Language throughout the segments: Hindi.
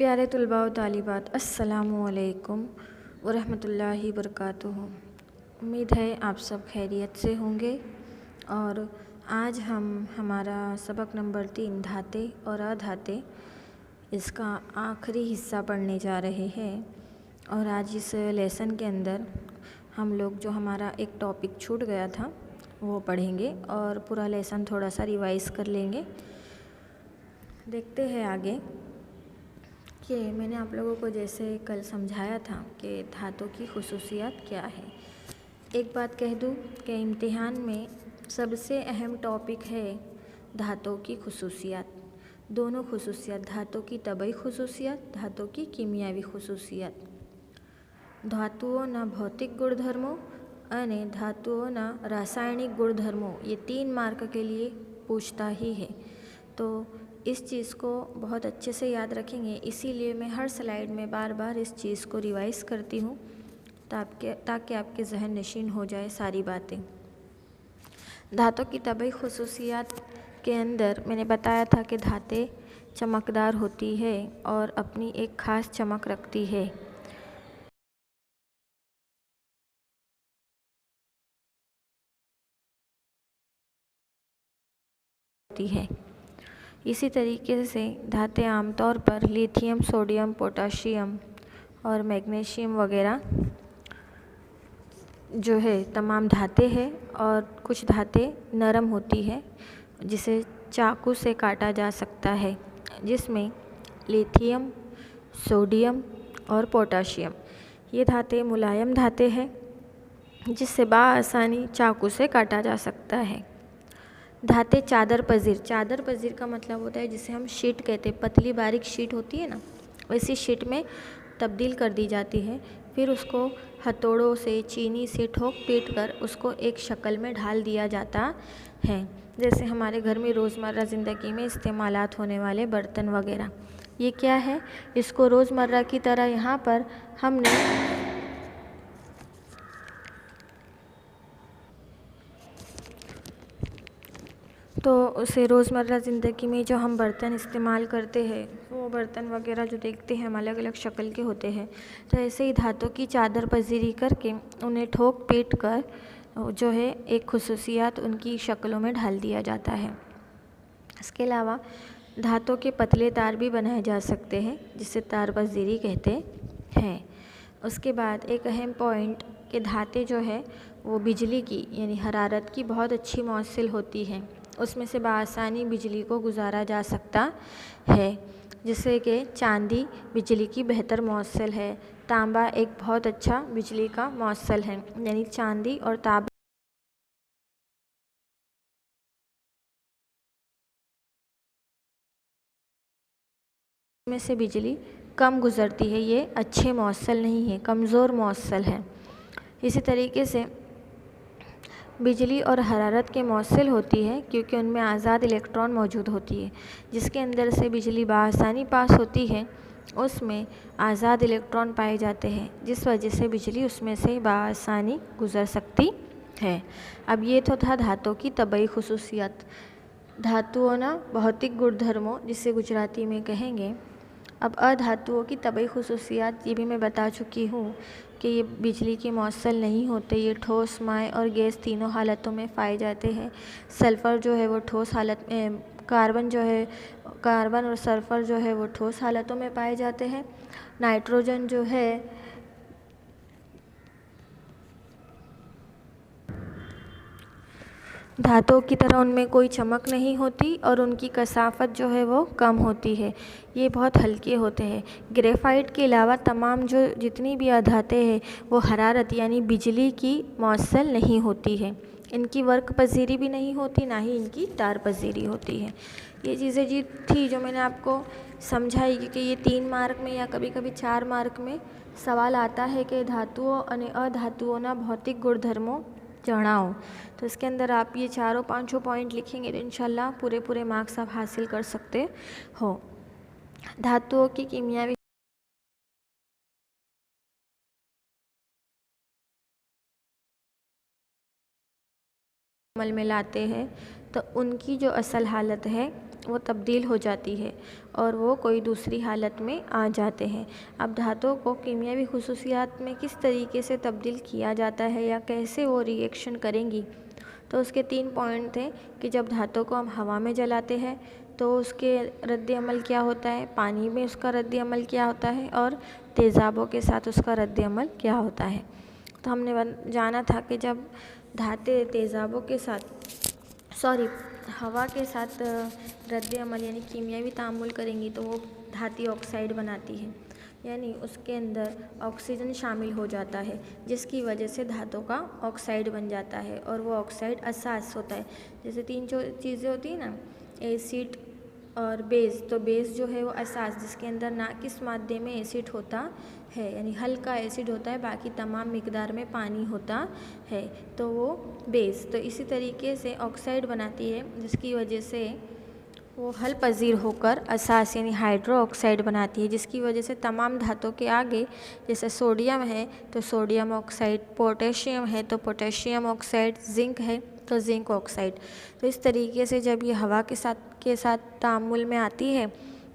प्यारे तुलबा व तालिबात, अस्सलामु अलैकुम वरहमतुल्लाहि वबरकातुहू। उम्मीद है आप सब खैरियत से होंगे। और आज हम हमारा सबक नंबर 3 धाते और अधाते इसका आखिरी हिस्सा पढ़ने जा रहे हैं। और आज इस लेसन के अंदर हम लोग जो हमारा एक टॉपिक छूट गया था वो पढ़ेंगे और पूरा लेसन थोड़ा सा रिवाइज़ कर लेंगे। देखते हैं आगे कि मैंने आप लोगों को जैसे कल समझाया था कि धातों की खुसूसियात क्या है। एक बात कह दूँ कि इम्तिहान में सबसे अहम टॉपिक है धातों की खुसूसियात। दोनों खुसूसियात, धातों की तबई खुसूसियात, धातों की कीमियावी खुसूसियात। धातुओं भौतिक गुणधर्मों અને धातुओं रासायनिक गुणधर्मों, ये 3 मार्क के लिए पूछता ही है। तो इस चीज़ को बहुत अच्छे से याद रखेंगे, इसीलिए मैं हर स्लाइड में बार बार इस चीज़ को रिवाइज़ करती हूँ ताकि आपके जहन नशीन हो जाए सारी बातें। धातों की तबई खुसूसियात के अंदर मैंने बताया था कि धातें चमकदार होती है और अपनी एक ख़ास चमक रखती है। इसी तरीके से धातें आमतौर पर लिथियम, सोडियम, पोटाशियम और मैग्नीशियम वगैरह जो है तमाम धातें हैं। और कुछ धातें नरम होती है जिसे चाकू से काटा जा सकता है, जिसमें लिथियम, सोडियम और पोटाशियम, ये धातें मुलायम धातें हैं जिससे बाआसानी चाकू से काटा जा सकता है। धातें चादर पजीर, चादर पजीर का मतलब होता है जिसे हम शीट कहते हैं, पतली बारीक शीट होती है ना, वैसी शीट में तब्दील कर दी जाती है। फिर उसको हथौड़ों से, चीनी से ठोक पीट कर उसको एक शक्ल में ढाल दिया जाता है। जैसे हमारे घर में रोज़मर्रा ज़िंदगी में इस्तेमालात होने वाले बर्तन वगैरह, ये क्या है, इसको रोज़मर्रा की तरह यहाँ पर हमने तो उसे रोज़मर्रा ज़िंदगी में जो हम बर्तन इस्तेमाल करते हैं वो बर्तन वगैरह जो देखते हैं हम अलग अलग शक्ल के होते हैं। तो ऐसे ही धातों की चादर पजीरी करके उन्हें ठोक पीट कर जो है एक खुसूसियात उनकी शक्लों में ढाल दिया जाता है। इसके अलावा धातों के पतले तार भी बनाए जा सकते हैं जिसे तार पजीरी कहते हैं। उसके बाद एक अहम पॉइंट कि धातें जो है वो बिजली की यानी हरारत की बहुत अच्छी मौसिल होती है, उसमें से बआसानी बिजली को गुजारा जा सकता है। जिससे कि चांदी बिजली की बेहतर मौसिल है, तांबा एक बहुत अच्छा बिजली का मौसिल है, यानी चांदी और तांबा में से बिजली कम गुजरती है, ये अच्छे मौसिल नहीं है, कमज़ोर मौसिल है। इसी तरीके से बिजली और हरारत के मौसिल होती है क्योंकि उनमें आज़ाद इलेक्ट्रॉन मौजूद होती है। जिसके अंदर से बिजली बआसानी पास होती है उसमें आज़ाद इलेक्ट्रॉन पाए जाते हैं, जिस वजह से बिजली उसमें से बआसानी गुज़र सकती है। अब ये तो था धातों की तबई खुसूसियत। धातुओं भौतिक गुणधर्मों जिसे गुजराती में कहेंगे। अब अधातुओं की तबई खुसूसियात ये भी मैं बता चुकी हूँ कि ये बिजली के मौसल नहीं होते, ये ठोस, माय और गैस तीनों हालतों में पाए जाते हैं। सल्फ़र जो है वो ठोस हालत में, कार्बन और सल्फ़र जो है वो ठोस हालतों में पाए जाते हैं। नाइट्रोजन जो है धातुओं की तरह उनमें कोई चमक नहीं होती और उनकी कसाफत जो है वो कम होती है, ये बहुत हल्के होते हैं। ग्रेफाइट के अलावा तमाम जो जितनी भी अधातें हैं वो हरारत यानी बिजली की मौसल नहीं होती है। इनकी वर्क पजीरी भी नहीं होती, ना ही इनकी तार पजीरी होती है। ये चीज़ें जी थी जो मैंने आपको समझाई, क्योंकि ये 3 मार्क में या कभी कभी 4 मार्क में सवाल आता है कि धातुओं અને अधातुओं भौतिक गुणधर्मों जણાવો। तो इसके अंदर आप ये 4-5 पॉइंट लिखेंगे तो इंशाल्लाह पूरे मार्क्स आप हासिल कर सकते हो। धातुओं की कीमियावी अमल में लाते हैं तो उनकी जो असल हालत है वो तब्दील हो जाती है और वो कोई दूसरी हालत में आ जाते हैं। अब धातुओं को कीमियावी खुसूसियात में किस तरीके से तब्दील किया जाता है या कैसे वो रिएक्शन करेंगी, तो उसके 3 पॉइंट थे कि जब धातु को हम हवा में जलाते हैं तो उसके रद्द अमल क्या होता है, पानी में उसका रद्द अमल क्या होता है और तेज़ाबों के साथ उसका रद्द अमल क्या होता है। तो हमने जाना था कि जब धातें तेज़ाबों के साथ हवा के साथ रद्द अमल यानी कीमियावी तामुल करेंगी तो वो धाती ऑक्साइड बनाती है, यानी उसके अंदर ऑक्सीजन शामिल हो जाता है जिसकी वजह से धातु का ऑक्साइड बन जाता है और वो ऑक्साइड असास होता है। जैसे 3 चीज़ें होती हैं ना, एसिड और बेस, तो बेस जो है वो असास जिसके अंदर ना किस मादे में एसिड होता है यानी हल्का एसिड होता है, बाकी तमाम मिकदार में पानी होता है, तो वो बेस। तो इसी तरीके से ऑक्साइड बनाती है जिसकी वजह से वो हल पजीर होकर असास यानी हाइड्रो ऑक्साइड बनाती है, जिसकी वजह से तमाम धातुओं के आगे जैसे सोडियम है तो सोडियम ऑक्साइड, पोटेशियम है तो पोटेशियम ऑक्साइड, जिंक है तो जिंक ऑक्साइड। तो इस तरीके से जब ये हवा के साथ तामुल में आती है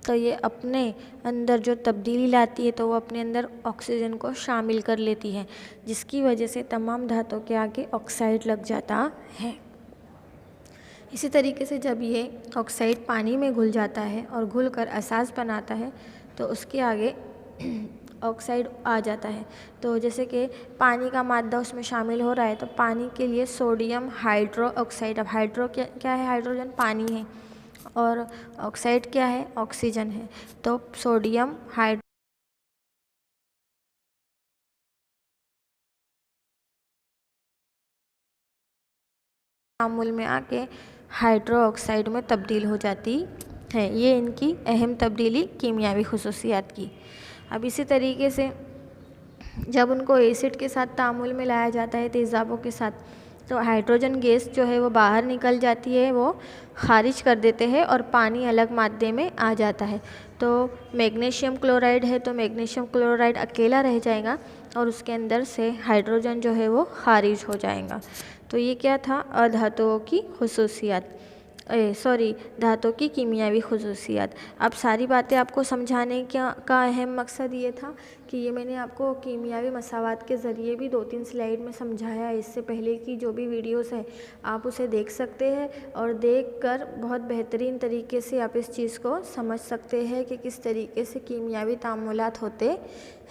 तो ये अपने अंदर जो तब्दीली लाती है तो वो अपने अंदर ऑक्सीजन को शामिल कर लेती है, जिसकी वजह से तमाम धातुओं के आगे ऑक्साइड लग जाता है। इसी तरीके से जब ये ऑक्साइड पानी में घुल जाता है और घुल कर असास बनाता है तो उसके आगे ऑक्साइड आ जाता है। तो जैसे कि पानी का मादा उसमें शामिल हो रहा है तो पानी के लिए सोडियम हाइड्रो ऑक्साइड, अब हाइड्रो क्या है, हाइड्रोजन पानी है और ऑक्साइड क्या है, ऑक्सीजन है। तो सोडियम हाइड्रो तामुल में आके हाइड्रो ऑक्साइड में तब्दील हो जाती है। ये इनकी अहम तब्दीली कीमियावी खुसूसियात की। अब इसी तरीके से जब उनको एसिड के साथ तामुल में लाया जाता है तेज़ाबों के साथ तो हाइड्रोजन गैस जो है वो बाहर निकल जाती है, वो खारिज कर देते हैं और पानी अलग मादे में आ जाता है। तो मैग्नीशियम क्लोराइड है तो मैग्नीशियम क्लोराइड अकेला रह जाएगा और उसके अंदर से हाइड्रोजन जो है वो खारिज हो जाएगा। तो ये क्या था, अधातुओं की खुसूसियात, धातु की कीमियावी खुसूसियात। अब सारी बातें आपको समझाने का अहम मकसद ये था कि ये मैंने आपको कीमियावी मसावात के ज़रिए भी 2-3 स्लाइड में समझाया। इससे पहले की जो भी वीडियोस है आप उसे देख सकते हैं और देखकर बहुत बेहतरीन तरीके से आप इस चीज़ को समझ सकते हैं कि किस तरीके से कीमियावी तामुलात होते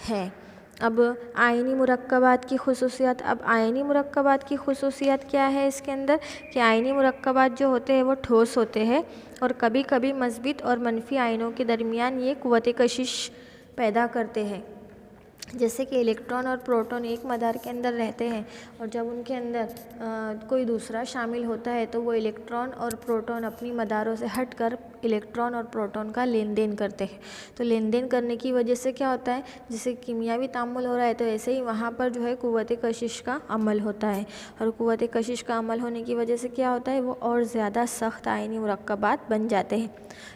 हैं। अब आयनी मुरक्कबात की खुसूसियात। अब आयनी मुरक्कबात की खुसूसियात क्या है इसके अंदर कि आयनी मुरक्कबात जो होते हैं वो ठोस होते हैं और कभी कभी मस्बित और मनफी आयनों के दरमियान ये क़ुव्वत कशिश पैदा करते हैं। जैसे कि इलेक्ट्रॉन और प्रोटॉन एक मदार के अंदर रहते हैं और जब उनके अंदर कोई दूसरा शामिल होता है तो वो इलेक्ट्रॉन और प्रोटॉन अपनी मदारों से हटकर इलेक्ट्रॉन और प्रोटॉन का लेन देन करते हैं। तो लेन देन करने की वजह से क्या होता है, जैसे कीमियावी तामुल हो रहा है तो ऐसे ही वहाँ पर जो है क़ुव्वत कशिश का अमल होता है और क़ुव्वत कशिश का अमल होने की वजह से क्या होता है, वो और ज़्यादा सख्त आयनी मुरक्कबात बन जाते हैं।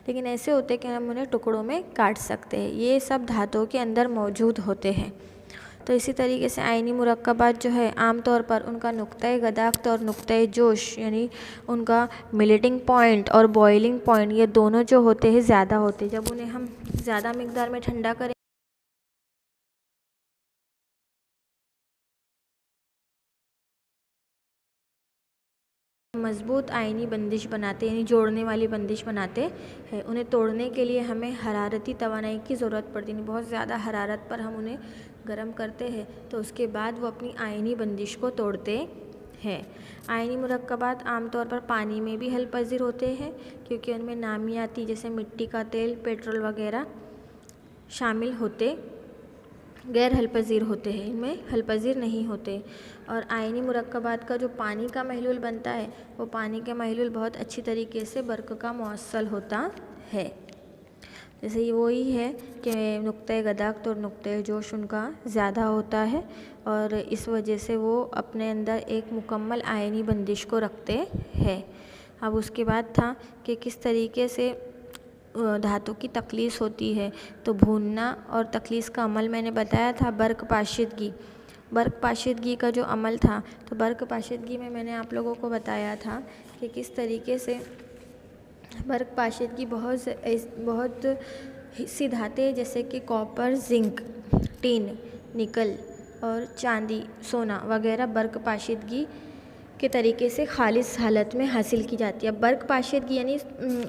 लेकिन ऐसे होते हैं कि हम उन्हें टुकड़ों में काट सकते हैं। ये सब धातुओं के अंदर मौजूद होते हैं। तो इसी तरीके से आयनी मुरक्कबात जो है आमतौर पर उनका नुक्ता गदाख्त और नुक्ता जोश यानी उनका मिल्टिंग पॉइंट और बॉइलिंग पॉइंट ये दोनों जो होते हैं ज़्यादा होते हैं। जब उन्हें हम ज़्यादा मिकदार में ठंडा करें मज़बूत आयनी बंदिश बनाते यानी जोड़ने वाली बंदिश बनाते हैं। उन्हें तोड़ने के लिए हमें हरारती तवानाई की ज़रूरत पड़ती है। बहुत ज़्यादा हरारत पर हम उन्हें गर्म करते हैं तो उसके बाद वो अपनी आयनी बंदिश को तोड़ते हैं। आयनी मुरक्कबात आमतौर पर पानी में भी हल पजीर होते हैं क्योंकि उनमें नामियाती जैसे मिट्टी का तेल, पेट्रोल वगैरह शामिल होते गैर हलपजीर होते हैं, इनमें हलपजीर नहीं होते। और आयनी मुरक्कबात का जो पानी का महलूल बनता है वो पानी के महलूल बहुत अच्छी तरीके से बर्क़ का मौसल होता है। जैसे ये वही है कि नुक्ता गदाख्त और नुक्ता जोश उनका ज़्यादा होता है और इस वजह से वो अपने अंदर एक मुकम्मल आयनी बंदिश को रखते हैं। अब उसके बाद था कि किस तरीके से धातु की तख़लीस होती है। तो भूनना और तख़लीस का अमल मैंने बताया था। बर्क़ पाशीदगी का जो अमल था तो बर्क़ पाशीदगी में मैंने आप लोगों को बताया था कि किस तरीके से बर्क पाशीदगी बहुत सी धातें जैसे कि कॉपर, जिंक, टिन, निकल और चांदी, सोना वगैरह बर्क पाशीदगी के तरीके से खालिस हालत में हासिल की जाती है। बर्क पाशीदगी यानी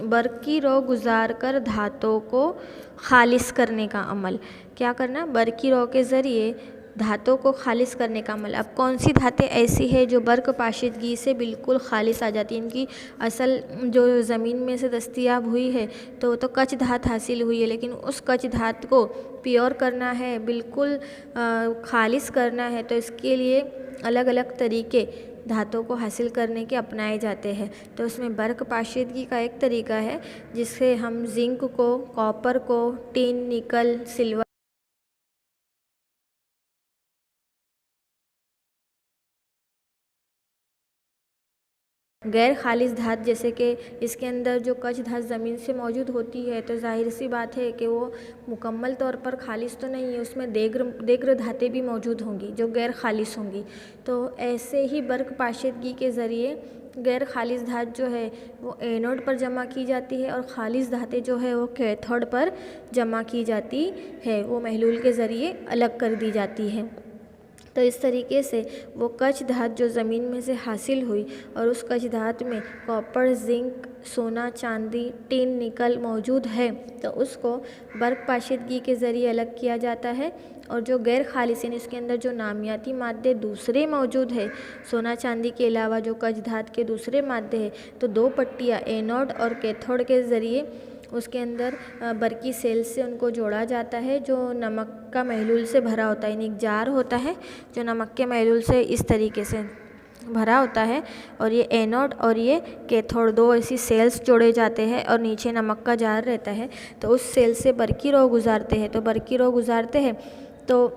बर्की रो गुजार कर धातों को खालिस करने का अमल। क्या करना? बर्की रो के ज़रिए धातों को खालिस करने का अमल। अब कौन सी धातें ऐसी है जो बर्क पाशीदगी से बिल्कुल खालिस आ जाती है? इनकी असल जो ज़मीन में से दस्तयाब हुई है तो कच धात हासिल हुई है, लेकिन उस कच धात को प्योर करना है, बिल्कुल खालिस करना है, तो इसके लिए अलग अलग तरीके धातों को हासिल करने के अपनाए जाते हैं। तो उसमें बर्क पाशीदगी का एक तरीका है जिससे हम जिंक को, कॉपर को, टिन, निकल, सिल्वर, गैर खालिस धात जैसे कि इसके अंदर जो कच धात ज़मीन से मौजूद होती है तो जाहिर सी बात है कि वो मुकम्मल तौर पर खालिस तो नहीं है, उसमें देग्र धातें भी मौजूद होंगी जो गैर खालिस होंगी। तो ऐसे ही बर्क पाशीदगी के ज़रिए गैर खालिस धात जो है वो एनोड पर जमा की जाती है और खालिस धातें जो है वो कैथोड पर जमा की जाती है, वो महलूल के ज़रिए अलग कर दी जाती है। तो इस तरीके से वो कच धात जो ज़मीन में से हासिल हुई और उस कच धात में कॉपर, जिंक, सोना, चांदी, टिन, निकल मौजूद है तो उसको बर्क पाशीदगी के ज़रिए अलग किया जाता है। और जो गैर खालिस यानी इसके अंदर जो नामियाती मादे दूसरे मौजूद है, सोना चांदी के अलावा जो कच धात के दूसरे मादे हैं, तो दो पट्टियाँ एनोड और कैथोड के ज़रिए उसके अंदर बर्की सेल से उनको जोड़ा जाता है जो नमक का महलूल से भरा होता है। यानी एक जार होता है जो नमक के महलूल से इस तरीके से भरा होता है और ये एनोड और ये कैथोड दो ऐसी सेल्स जोड़े जाते हैं और नीचे नमक का जार रहता है। तो उस सेल से बर्की रो गुजारते हैं, तो बर्की रो गुजारते हैं तो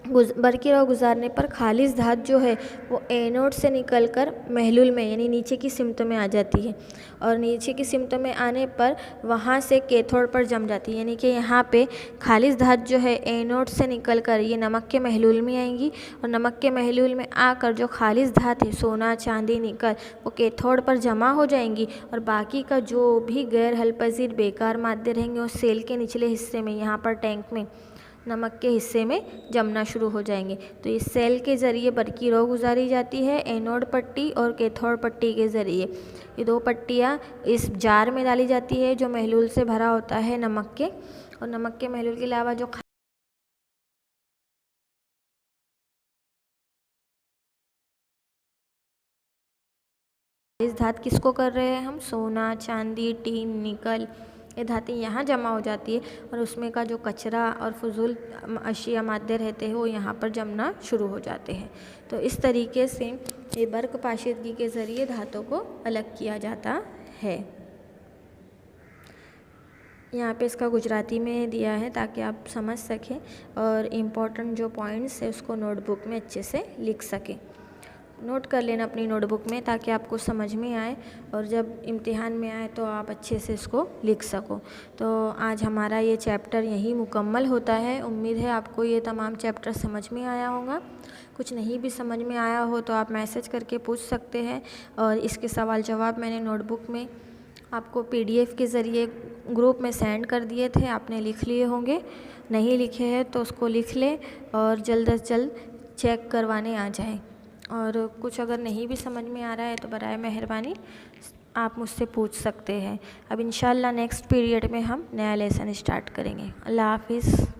बर्की रो गुजारने पर खालिस धात जो है वो एनोड से निकलकर महलूल में यानी नीचे की सिमत में आ जाती है और नीचे की सिमत में आने पर वहाँ से कैथोड पर जम जाती है। यानी कि यहाँ पे खालिस धात जो है एनोड से निकलकर ये नमक के महलूल में आएंगी और नमक के महलूल में आकर जो खालिस धात है सोना, चांदी, निकल वो कैथोड पर जमा हो जाएंगी और बाकी का जो भी गैर हलपजीर बेकार मादे रहेंगे वो सेल के निचले हिस्से में यहाँ पर टैंक में नमक के हिस्से में जमना शुरू हो जाएंगे। तो इस सेल के ज़रिए बर्की रो गुजारी जाती है एनोड पट्टी और कैथोड पट्टी के ज़रिए। ये दो पट्टियाँ इस जार में डाली जाती है जो महलूल से भरा होता है नमक के, और नमक के महलूल के अलावा जो इस धात किसको कर रहे हैं हम? सोना, चांदी, टीन, निकल, ये धातें यहाँ जमा हो जाती है और उसमें का जो कचरा और फजूल अशिया मादे रहते हैं वो यहाँ पर जमना शुरू हो जाते हैं। तो इस तरीके से ये बर्क पाशीदगी के ज़रिए धातों को अलग किया जाता है। यहाँ पे इसका गुजराती में दिया है ताकि आप समझ सकें और इम्पोर्टेंट जो पॉइंट्स है उसको नोटबुक में अच्छे से लिख सकें। नोट कर लेना अपनी नोटबुक में ताकि आपको समझ में आए और जब इम्तिहान में आए तो आप अच्छे से इसको लिख सको। तो आज हमारा ये चैप्टर यहीं मुकम्मल होता है। उम्मीद है आपको ये तमाम चैप्टर समझ में आया होगा। कुछ नहीं भी समझ में आया हो तो आप मैसेज करके पूछ सकते हैं और इसके सवाल जवाब मैंने नोटबुक में आपको PDF के ज़रिए ग्रुप में सेंड कर दिए थे, आपने लिख लिए होंगे। नहीं लिखे हैं तो उसको लिख लें और जल्द से जल्द चेक करवाने आ जाएं। और कुछ अगर नहीं भी समझ में आ रहा है तो बराए मेहरबानी आप मुझसे पूछ सकते हैं। अब इंशाल्लाह नेक्स्ट पीरियड में हम नया लेसन स्टार्ट करेंगे। अल्लाह हाफिज़।